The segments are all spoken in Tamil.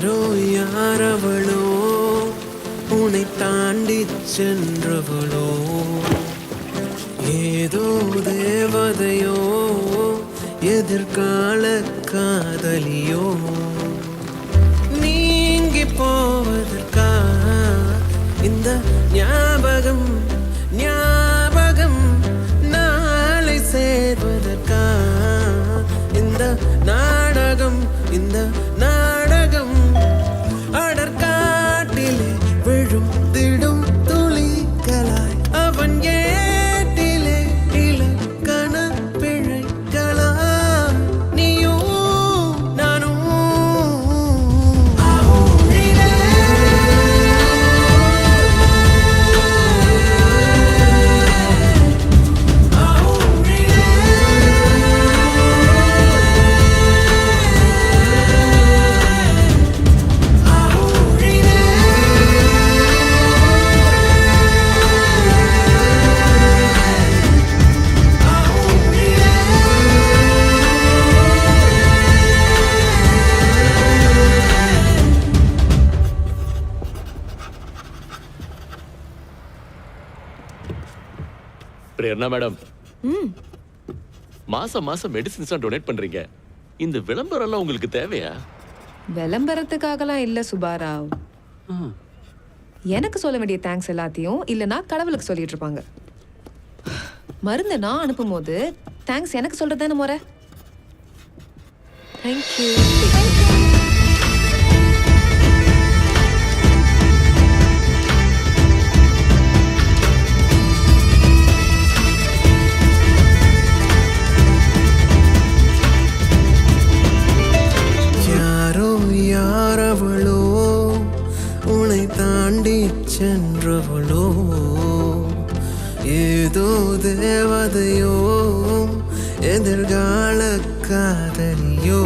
யாரோ யாரவளோ உன்னை தாண்டி சென்றவளோ ஏதோ தேவதையோ எதிர்கால காதலியோ நீங்கி போவதற்கா இந்த ஞாபகம் ஞாபகம் நாளை சேர்வதற்கா இந்த நாடகம் இந்த நாடகம் அடற்காட்டிலே விழும் திடும் துளிகளாய் அவன் ஏட்டிலே இலக்கண பிழைகளா நீயும் நானும் பிரேரணா மேடம், மாசம் மாசம் மெடிசின்ஸ் டொனேட் பண்றீங்க. இந்த விளம்பரம் எல்லாம் உங்களுக்கு தேவையா? விளம்பரத்துக்காகலாம் இல்ல சுபாராவ். எனக்கு சொல்ல வேண்டிய தேங்க்ஸ் எல்லாத்தையும் இல்லனா கடவுளுக்கு சொல்லிட்டு இருப்பாங்க. மருந்து நான் அனுப்பும் போது தேங்க்ஸ் எனக்கு சொல்றதானே முறை. தேங்க்யூ. யாரவளோ உன்னை தாண்டி சென்றவளோ ஏதோ தேவதையோ எதிர்கால காதலியோ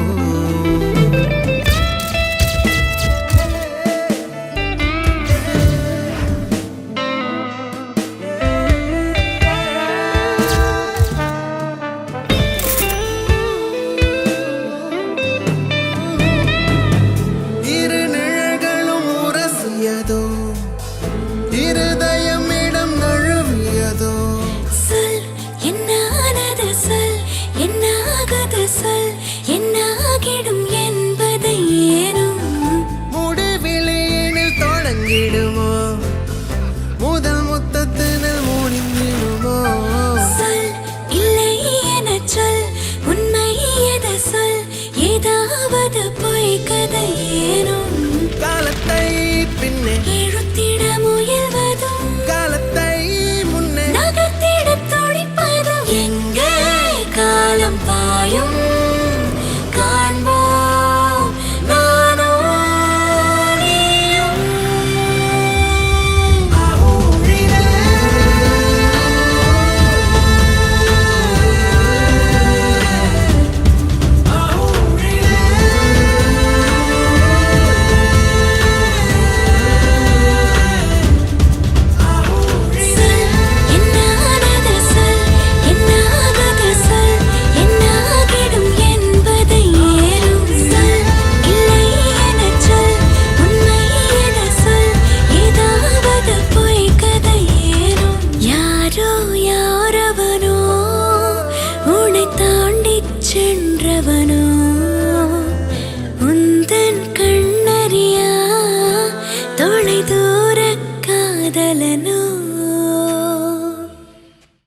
தொலை தூர காதலனோ